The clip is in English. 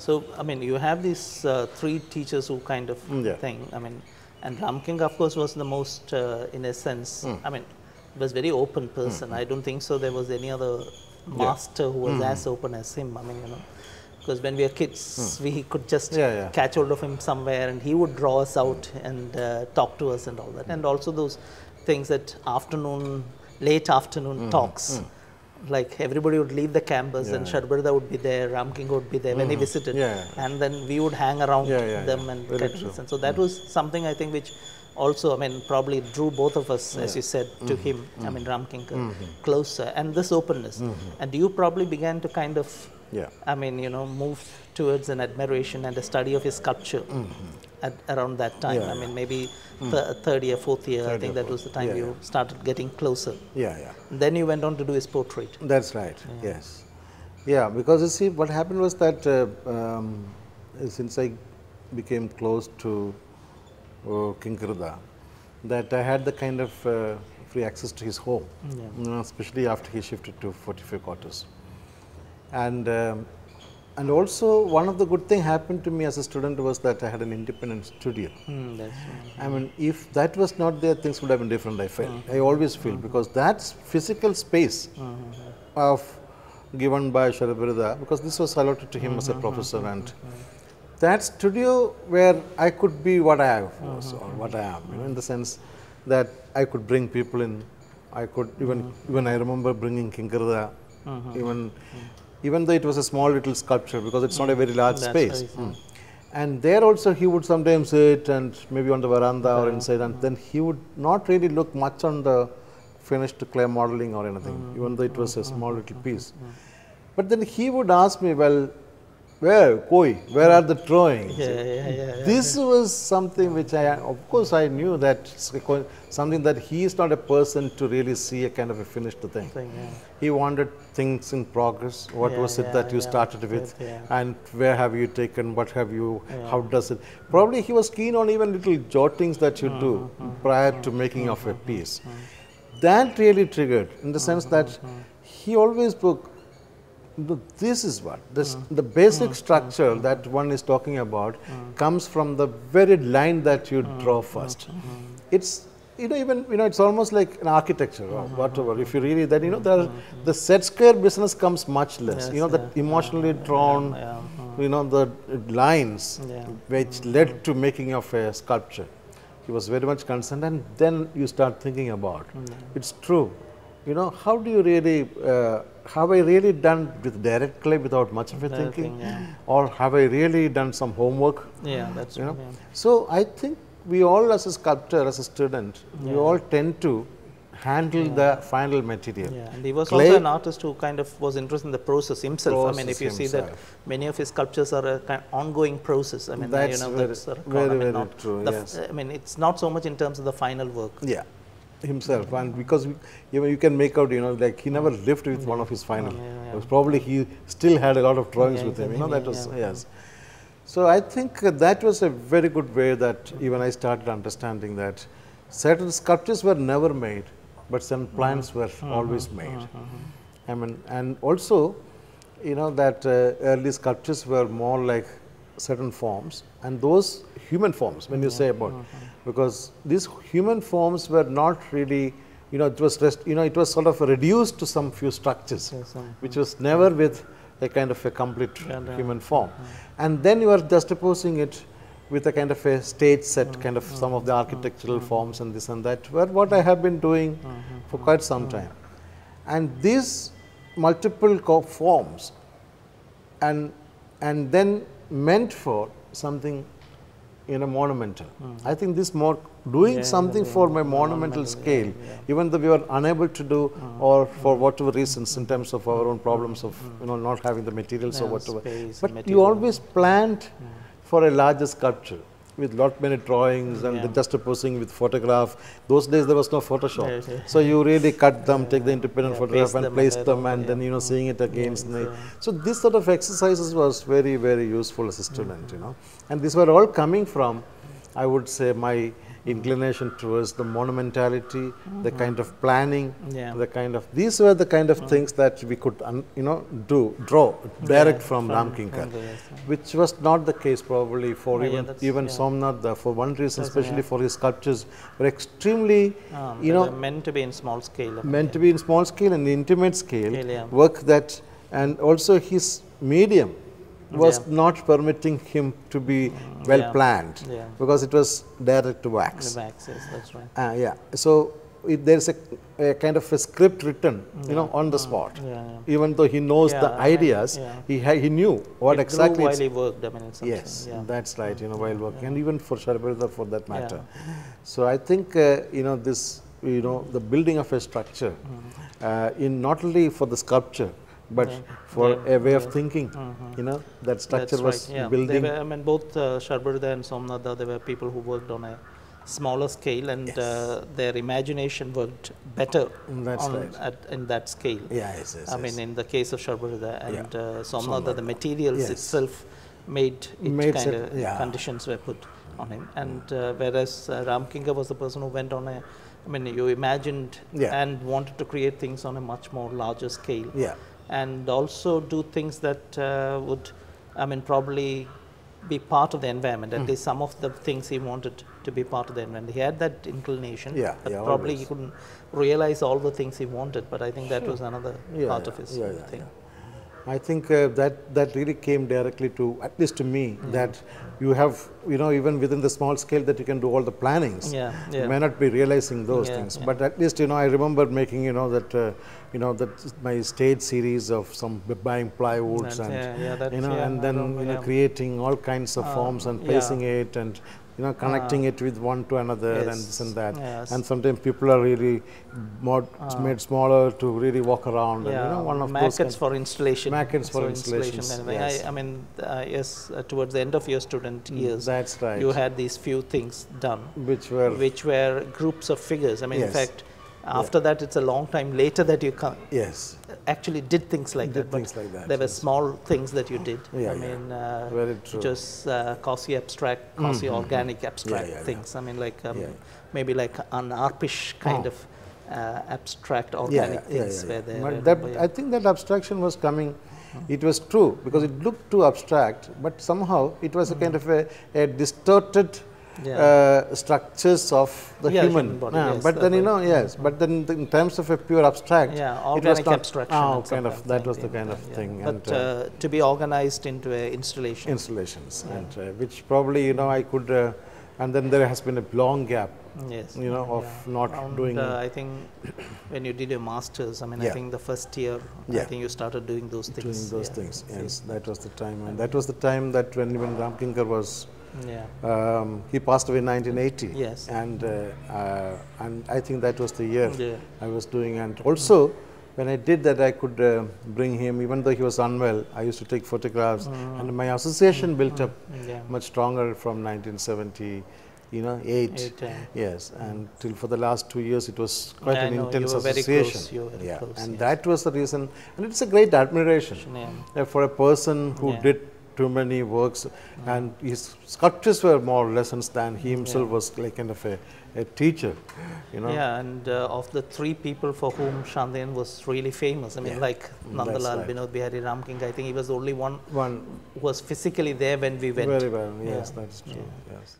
So, I mean, you have these three teachers who kind of thing. I mean, and Ramking, of course, was the most, in a sense, I mean, was very open person. I don't think so there was any other master who was as open as him. I mean, you know, because when we were kids, we could just catch hold of him somewhere and he would draw us out and talk to us and all that. And also those things that afternoon, late afternoon talks. Like everybody would leave the campus and Shadbarda would be there, Ramking would be there when he visited. And then we would hang around them and listen. So that was something I think which also, I mean, probably drew both of us, as you said, to him, I mean, Ramking, closer. And this openness. And you probably began to kind of, I mean, you know, move towards an admiration and a study of his sculpture at around that time. I mean, maybe third year, fourth year, I think that was the time you started getting closer. Then you went on to do his portrait. That's right, yes. Yeah, because you see, what happened was that since I became close to Kinkirada, that I had the kind of free access to his home, you know, especially after he shifted to 45 quarters. And also one of the good things happened to me as a student was that I had an independent studio. I mean, if that was not there, things would have been different, I felt. I always feel, because that's physical space of given by Shadbarda, because this was allotted to him as a professor, and that studio where I could be what I was, or what I am, you know, in the sense that I could bring people in. I could even I remember bringing Kinkirada, even though it was a small little sculpture, because it's not a very large space. And there also he would sometimes sit and maybe on the veranda or inside, and then he would not really look much on the finished clay modeling or anything, even though it was a small little piece. But then he would ask me, well, where are the drawings? This was something which of course I knew that something that he is not a person to really see a kind of a finished thing. He wanted things in progress. What was it that you started with, and where have you taken, what have you, how does it? Probably he was keen on even little jottings that you do prior to making of a piece. That really triggered, in the sense that he always spoke, this is what, the basic structure that one is talking about comes from the very line that you draw first. It's, you know, even, you know, it's almost like an architecture or whatever. If you really, then, you know, the set square business comes much less. You know, the emotionally drawn, you know, the lines which led to making of a sculpture. He was very much concerned, and then you start thinking about, it's true. You know, how do you really, have I really done with direct clay without much of a thinking? Or have I really done some homework? That's you know? So I think we all, as a sculptor, as a student, we all tend to handle the final material. And he was also an artist who kind of was interested in the process himself. I mean, if you see that many of his sculptures are a kind of ongoing process. I mean, that's, you know, that's very true. I mean, it's not so much in terms of the final work. Himself, and because you can make out, you know, like he never lived with one of his final. It was probably he still had a lot of drawings with him. You know, that was So I think that was a very good way that even I started understanding that certain sculptures were never made, but some plans were always made. I mean, and also, you know, that early sculptures were more like certain forms, and those human forms, when you say about, because these human forms were not really, you know, it was it was sort of reduced to some few structures, which was never with a kind of a complete human form. And then you are juxtaposing it with a kind of a stage set, kind of some of the architectural forms and this and that, were what I have been doing for quite some time. And these multiple forms, and then meant for something in a monumental. I think this more doing something for my monumental scale, even though we were unable to do, or for whatever reasons in terms of our own problems of, you know, not having the materials or whatever. But you always planned for a larger sculpture with many drawings and the juxtaposing with photograph. Those days there was no Photoshop. So you really cut them, take the independent photograph and place them, and then, you know, seeing it against. So this sort of exercises was very, very useful as a student, you know. And these were all coming from, I would say, my inclination towards the monumentality, the kind of planning, the kind of, these were the kind of things that we could, draw direct from Ramkinkar, which was not the case probably for even Somnath. For one reason, especially for his sculptures, were extremely, meant to be in small scale. Meant to be in small scale and intimate scale, work that, and also his medium was not permitting him to be well planned, because it was direct to wax. The wax, yes, that's right. So there is a kind of a script written, on the spot. Even though he knows the ideas, he knew what exactly. While he worked, I mean, yes, that's right. While working, and even for Sharbirda for that matter. So I think this, the building of a structure, in not only for the sculpture, but for a way of thinking, that structure was building. I mean, both Sharbirda and Somnath, they were people who worked on a smaller scale, and their imagination worked better in that scale. I mean, in the case of Sharbirda and Somnath, the materials itself made kind of conditions were put on him. And whereas Ramkinkar was the person who went on a, I mean, you imagined and wanted to create things on a much more larger scale. And also do things that would, I mean, probably be part of the environment. At least some of the things he wanted to be part of the environment. He had that inclination, but probably he couldn't realize all the things he wanted. But I think that was another part of his thing. I think that really came directly to, at least to me, that you have, even within the small scale that you can do all the plannings. You may not be realizing those things, but at least, I remember making, that my stage series of some buying plywoods and then creating all kinds of forms and placing it and connecting it with one to another and this and that. And sometimes people are really made smaller to really walk around. And, one of maquettes those for installation. Maquettes for installations. I mean, towards the end of your student years, that's right. You had these few things done, which were groups of figures. I mean, in fact, after that, it's a long time later that you actually did things like that. There were small things that you did. I mean, very true. Just quasi-abstract, quasi-organic abstract things. I mean, like maybe like an ARPish kind of abstract organic things were there. I think that abstraction was coming. It was true because it looked too abstract, but somehow it was a kind of a distorted structures of the human body. But then but then in terms of a pure abstract, organic it was abstraction. Kind of that was the kind of thing. But to be organized into a installation. Installations, and which probably I could. And then there has been a long gap. Of not doing. I think when you did your masters, I mean, I think the first year, I think you started doing those things. Doing those things. Yes, that was the time, and that was the time that when Ramkinkar was. He passed away in 1980. Yes. And I think that was the year I was doing. And also, when I did that, I could bring him, even though he was unwell, I used to take photographs. And my association built up much stronger from 1978. Yes. And till for the last 2 years, it was quite an intense association. You were very close. And that was the reason. And it's a great admiration for a person who did too many works, and his sculptures were more lessons than he himself was like kind of a teacher, and of the three people for whom Shantayan was really famous, I mean, like Nandalal, Binod Bihari, Ramkinkar, I think he was the only one who was physically there when we went. Very well, yes, that's true. Yes.